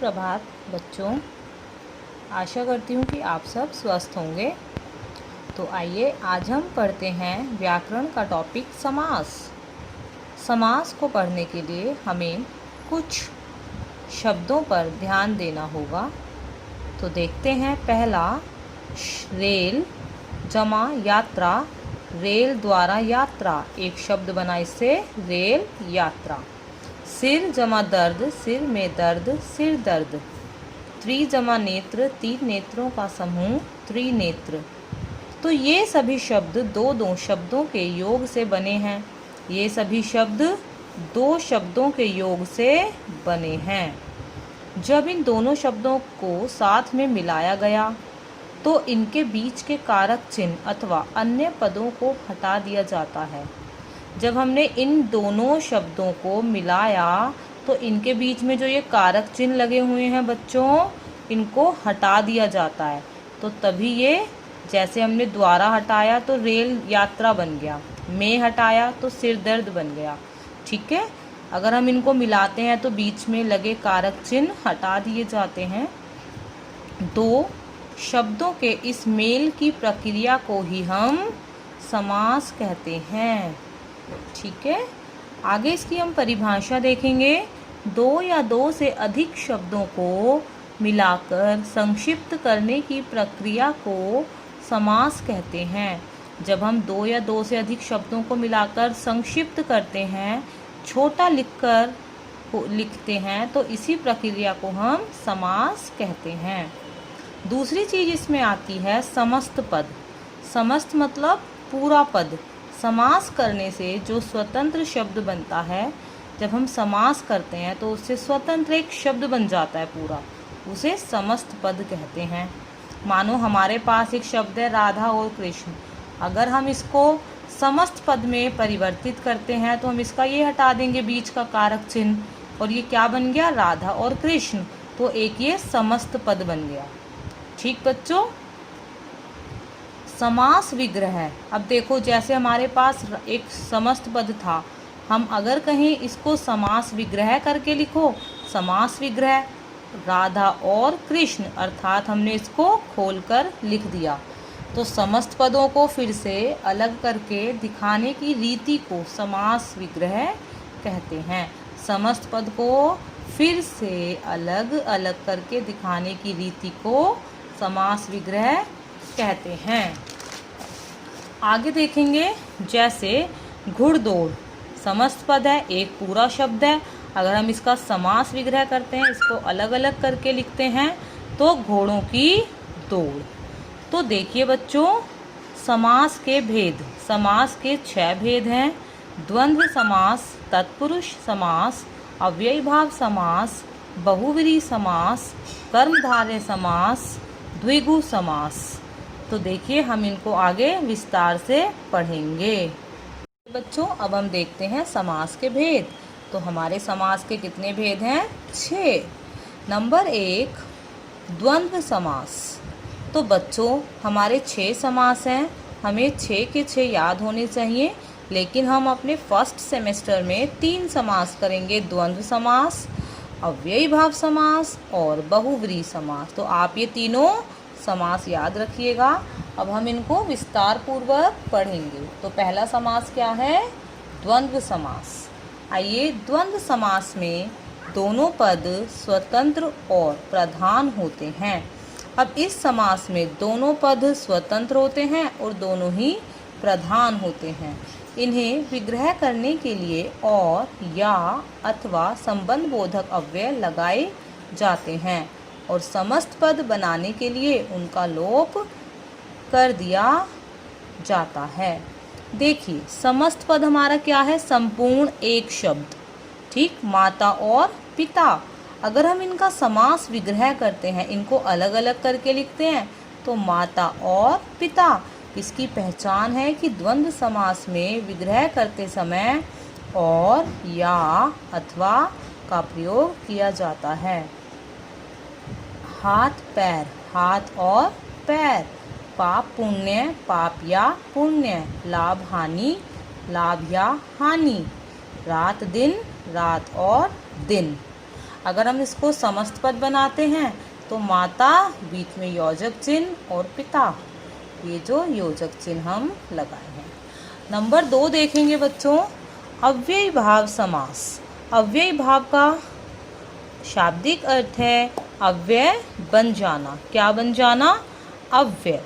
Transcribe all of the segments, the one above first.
सुप्रभात बच्चों। आशा करती हूँ कि आप सब स्वस्थ होंगे। तो आइए आज हम पढ़ते हैं व्याकरण का टॉपिक समास। समास को पढ़ने के लिए हमें कुछ शब्दों पर ध्यान देना होगा। तो देखते हैं, पहला रेल जमा यात्रा, रेल द्वारा यात्रा, एक शब्द बना इससे रेल यात्रा। सिर जमा दर्द, सिर में दर्द, सिर दर्द। त्रि जमा नेत्र, तीन नेत्रों का समूह त्रिनेत्र। तो ये सभी शब्द दो शब्दों के योग से बने हैं। ये सभी शब्द दो शब्दों के योग से बने हैं। जब इन दोनों शब्दों को साथ में मिलाया गया तो इनके बीच के कारक चिन्ह अथवा अन्य पदों को हटा दिया जाता है। जब हमने इन दोनों शब्दों को मिलाया तो इनके बीच में जो ये कारक चिन्ह लगे हुए हैं बच्चों, इनको हटा दिया जाता है। तो तभी ये, जैसे हमने द्वारा हटाया तो रेल यात्रा बन गया, में हटाया तो सिर दर्द बन गया। ठीक है, अगर हम इनको मिलाते हैं तो बीच में लगे कारक चिन्ह हटा दिए जाते हैं। दो शब्दों के इस मेल की प्रक्रिया को ही हम समास कहते हैं। ठीक है, आगे इसकी हम परिभाषा देखेंगे। दो या दो से अधिक शब्दों को मिलाकर संक्षिप्त करने की प्रक्रिया को समास कहते हैं। जब हम दो या दो से अधिक शब्दों को मिलाकर संक्षिप्त करते हैं, छोटा लिखते हैं, तो इसी प्रक्रिया को हम समास कहते हैं। दूसरी चीज इसमें आती है समस्त पद। समस्त मतलब पूरा पद। समास करने से जो स्वतंत्र शब्द बनता है, जब हम समास करते हैं तो उससे स्वतंत्र एक शब्द बन जाता है पूरा, उसे समस्त पद कहते हैं। मानो हमारे पास एक शब्द है राधा और कृष्ण, अगर हम इसको समस्त पद में परिवर्तित करते हैं तो हम इसका ये हटा देंगे बीच का कारक चिन्ह और ये क्या बन गया, राधा और कृष्ण। तो एक ये समस्त पद बन गया। ठीक बच्चों, समास विग्रह। अब देखो, जैसे हमारे पास एक समस्त पद था, हम अगर कहीं इसको समास विग्रह करके लिखो, समास विग्रह राधा और कृष्ण, अर्थात हमने इसको खोलकर लिख दिया, तो समस्त पदों को फिर से अलग करके दिखाने की रीति को समास विग्रह कहते हैं। समस्त पद को फिर से अलग अलग करके दिखाने की रीति को समास विग्रह कहते हैं। आगे देखेंगे, जैसे घुड़दौड़ समस्त पद है, एक पूरा शब्द है। अगर हम इसका समास विग्रह करते हैं, इसको अलग अलग करके लिखते हैं, तो घोड़ों की दौड़। तो देखिए बच्चों, समास के भेद, समास के 6 भेद हैं। द्वंद्व समास, तत्पुरुष समास, अव्ययीभाव समास, बहुव्रीहि समास, कर्मधारय समास, द्विगु समास। तो देखिए, हम इनको आगे विस्तार से पढ़ेंगे। बच्चों, अब हम देखते हैं समास के भेद। तो हमारे समास के कितने भेद हैं? 6। नंबर 1, द्वंद्व समास। तो बच्चों, हमारे 6 समास हैं, हमें 6 के 6 याद होने चाहिए, लेकिन हम अपने फर्स्ट सेमेस्टर में 3 समास करेंगे, द्वंद्व समास, अव्ययीभाव समास और बहुव्रीहि समास। तो आप ये तीनों समास याद रखिएगा। अब हम इनको विस्तार पूर्वक पढ़ेंगे। तो पहला समास क्या है? द्वंद्व समास। आइए, द्वंद्व समास में दोनों पद स्वतंत्र और प्रधान होते हैं। अब इस समास में दोनों पद स्वतंत्र होते हैं और दोनों ही प्रधान होते हैं। इन्हें विग्रह करने के लिए और, या अथवा संबंध बोधक अव्यय लगाए जाते हैं और समस्त पद बनाने के लिए उनका लोप कर दिया जाता है। देखिए, समस्त पद हमारा क्या है? संपूर्ण एक शब्द। ठीक, माता और पिता। अगर हम इनका समास विग्रह करते हैं, इनको अलग अलग करके लिखते हैं, तो माता और पिता। इसकी पहचान है कि द्वंद्व समास में विग्रह करते समय और, या अथवा का प्रयोग किया जाता है। हाथ पैर, हाथ और पैर। पाप पुण्य, पाप या पुण्य। लाभ हानि, लाभ या हानि। रात दिन, रात और दिन। अगर हम इसको समस्त पद बनाते हैं तो माता, बीच में योजक चिन्ह और पिता, ये जो योजक चिन्ह हम लगाए हैं। नंबर 2 देखेंगे बच्चों, अव्ययी भाव समास। अव्ययी भाव का शाब्दिक अर्थ है अव्यय बन जाना। क्या बन जाना? अव्यय,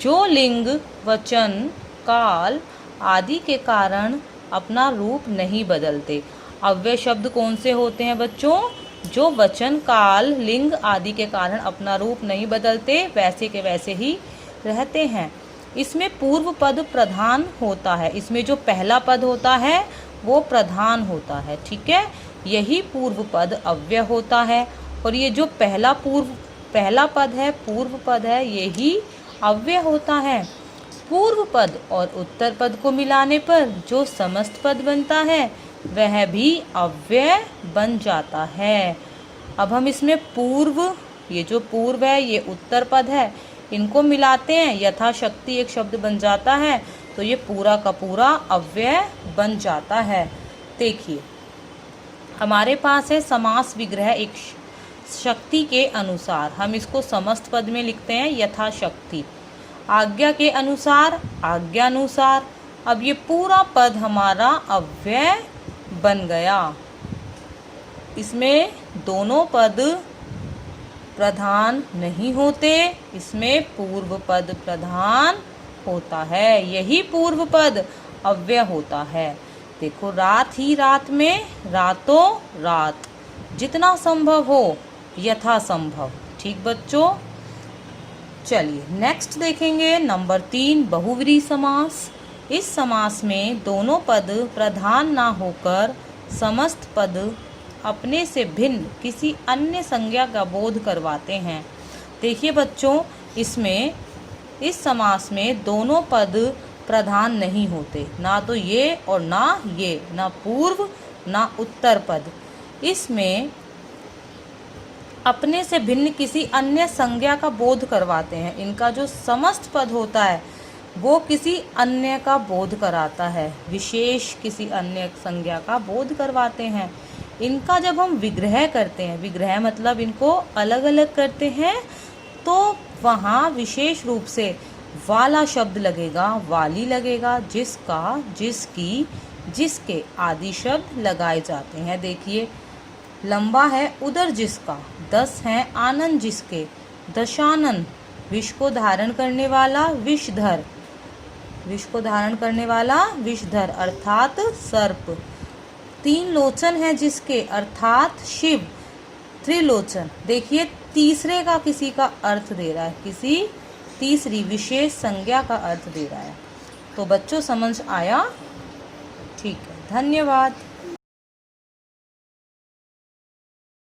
जो लिंग, वचन, काल आदि के कारण अपना रूप नहीं बदलते। अव्यय शब्द कौन से होते हैं बच्चों? जो वचन, काल, लिंग आदि के कारण अपना रूप नहीं बदलते, वैसे के वैसे ही रहते हैं। इसमें पूर्व पद प्रधान होता है। इसमें जो पहला पद होता है वो प्रधान होता है, ठीक है। यही पूर्व पद अव्यय होता है। और ये जो पहला पद है, पूर्व पद है, यही अव्यय होता है। पूर्व पद और उत्तर पद को मिलाने पर जो समस्त पद बनता है वह भी अव्यय बन जाता है। अब हम इसमें पूर्व, ये जो पूर्व है, ये उत्तर पद है, इनको मिलाते हैं, यथाशक्ति एक शब्द बन जाता है, तो ये पूरा का पूरा अव्यय बन जाता है। देखिए, हमारे पास है समास विग्रह एक शक्ति के अनुसार। हम इसको समस्त पद में लिखते हैं यथाशक्ति। आज्ञा के अनुसार, आज्ञानुसार। अब ये पूरा पद हमारा अव्यय बन गया। इसमें दोनों पद प्रधान नहीं होते, इसमें पूर्व पद प्रधान होता है। यही पूर्व पद अव्यय होता है। देखो, रात ही रात में, रातों रात, जितना संभव हो यथा संभव। ठीक बच्चों, चलिए नेक्स्ट देखेंगे नंबर 3, बहुव्रीहि समास। इस समास में दोनों पद प्रधान ना होकर समस्त पद अपने से भिन्न किसी अन्य संज्ञा का बोध करवाते हैं। देखिए बच्चों, इसमें इस समास में दोनों पद प्रधान नहीं होते, ना तो ये और ना ये, ना पूर्व ना उत्तर पद। इसमें अपने से भिन्न किसी अन्य संज्ञा का बोध करवाते हैं। इनका जो समस्त पद होता है वो किसी अन्य का बोध कराता है, विशेष किसी अन्य संज्ञा का बोध करवाते हैं। इनका जब हम विग्रह करते हैं, विग्रह मतलब इनको अलग अलग करते हैं, तो वहाँ विशेष रूप से वाला शब्द लगेगा, वाली लगेगा, जिसका, जिसकी, जिसके आदि शब्द लगाए जाते हैं। देखिए, लंबा है उदर जिसका, 10 हैं आनंद जिसके, दशानन, विष को धारण करने वाला विषधर, विष को धारण करने वाला विषधर अर्थात सर्प। 3 लोचन है जिसके अर्थात शिव, त्रिलोचन। देखिए, तीसरे का किसी का अर्थ दे रहा है, किसी तीसरी विशेष संज्ञा का अर्थ दे रहा है। तो बच्चों समझ आया? ठीक है, धन्यवाद।